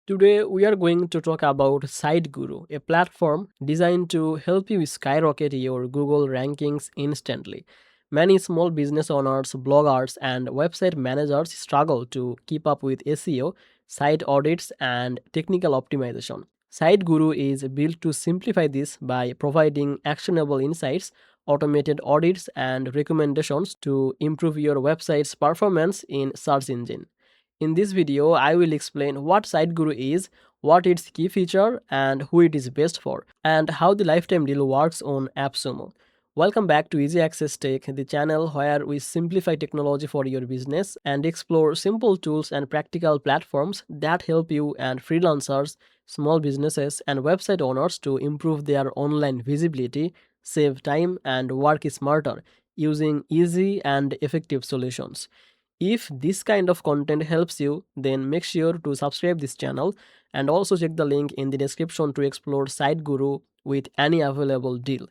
Today, we are going to talk about SiteGuru, a platform designed to help you skyrocket your Google rankings instantly. Many small business owners, bloggers, and website managers struggle to keep up with SEO, site audits, and technical optimization. SiteGuru is built to simplify this by providing actionable insights, automated audits, and recommendations to improve your website's performance in search engine. In this video, I will explain what SiteGuru is, what its key feature and who it is best for, and how the lifetime deal works on AppSumo. Welcome back to Easy Access Tech, the channel where we simplify technology for your business and explore simple tools and practical platforms that help you and freelancers, small businesses, and website owners to improve their online visibility, save time, and work smarter using easy and effective solutions. If this kind of content helps you, then make sure to subscribe this channel and also check the link in the description to explore SiteGuru with any available deal.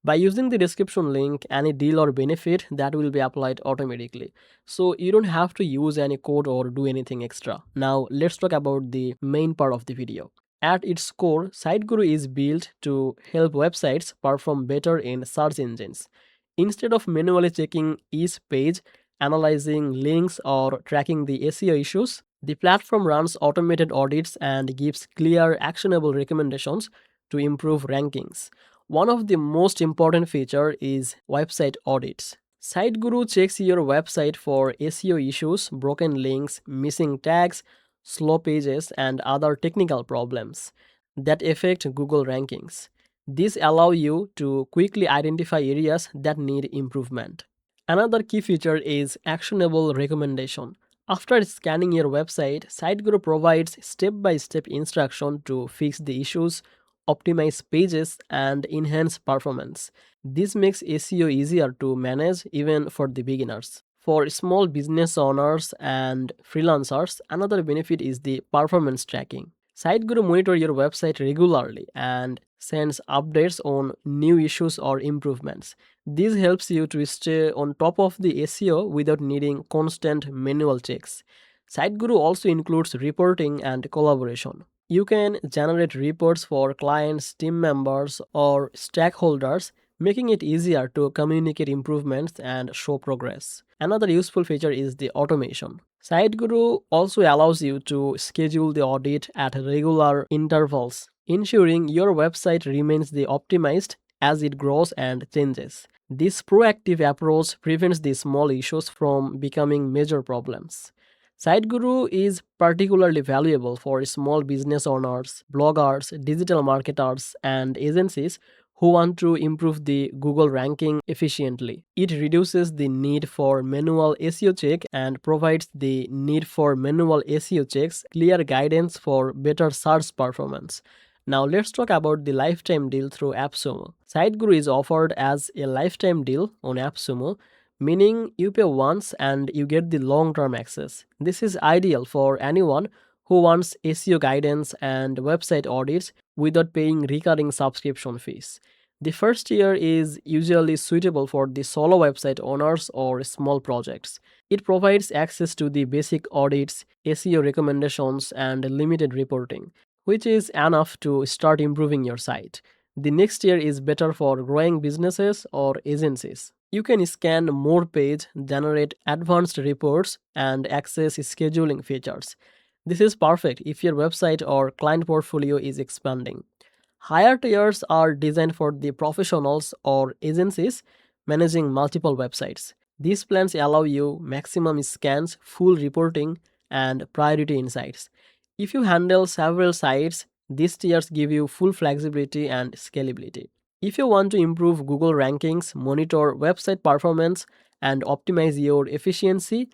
By using the description link, any deal or benefit that will be applied automatically. So you don't have to use any code or do anything extra. Now let's talk about the main part of the video. At its core, SiteGuru is built to help websites perform better in search engines. Instead of manually checking each page, analyzing links, or tracking the SEO issues, the platform runs automated audits and gives clear, actionable recommendations to improve rankings. One of the most important feature is website audits. SiteGuru checks your website for SEO issues, broken links, missing tags, slow pages, and other technical problems that affect Google rankings. This allows you to quickly identify areas that need improvement. Another key feature is actionable recommendation. After scanning your website, SiteGuru provides step-by-step instruction to fix the issues, optimize pages, and enhance performance. This makes SEO easier to manage even for the beginners. For small business owners and freelancers, another benefit is the performance tracking. SiteGuru monitors your website regularly and sends updates on new issues or improvements. This helps you to stay on top of the SEO without needing constant manual checks. SiteGuru also includes reporting and collaboration. You can generate reports for clients, team members, or stakeholders, making it easier to communicate improvements and show progress. Another useful feature is the automation. SiteGuru also allows you to schedule the audit at regular intervals, ensuring your website remains the optimized as it grows and changes. This proactive approach prevents the small issues from becoming major problems. SiteGuru is particularly valuable for small business owners, bloggers, digital marketers, and agencies who want to improve the Google ranking efficiently. It reduces the need for manual SEO check and provides the need for manual SEO checks clear guidance for better search performance. Now let's talk about the lifetime deal through AppSumo. SiteGuru is offered as a lifetime deal on AppSumo, meaning you pay once and you get the long-term access. This is ideal for anyone who wants SEO guidance and website audits without paying recurring subscription fees. The first year is usually suitable for the solo website owners or small projects. It provides access to the basic audits, SEO recommendations, and limited reporting, which is enough to start improving your site. The next year is better for growing businesses or agencies. You can scan more pages, generate advanced reports, and access scheduling features. This is perfect if your website or client portfolio is expanding. Higher tiers are designed for the professionals or agencies managing multiple websites. These plans allow you maximum scans, full reporting, and priority insights. If you handle several sites, these tiers give you full flexibility and scalability. If you want to improve Google rankings, monitor website performance, and optimize your efficiency,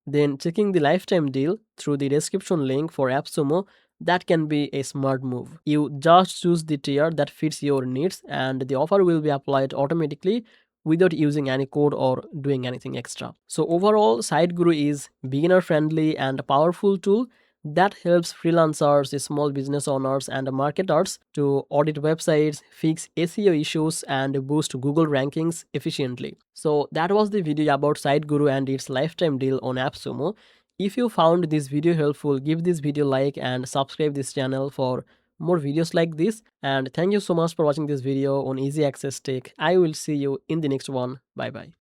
then checking the lifetime deal through the description link for AppSumo, that can be a smart move. You just choose the tier that fits your needs and the offer will be applied automatically without using any code or doing anything extra. So overall, SiteGuru is beginner friendly and a powerful tool that helps freelancers, small business owners, and marketers to audit websites, fix SEO issues, and boost Google rankings efficiently. So that was the video about SiteGuru and its lifetime deal on AppSumo. If you found this video helpful, give this video like and subscribe this channel for more videos like this. And thank you so much for watching this video on easy access tech. I will see you in the next one. Bye bye.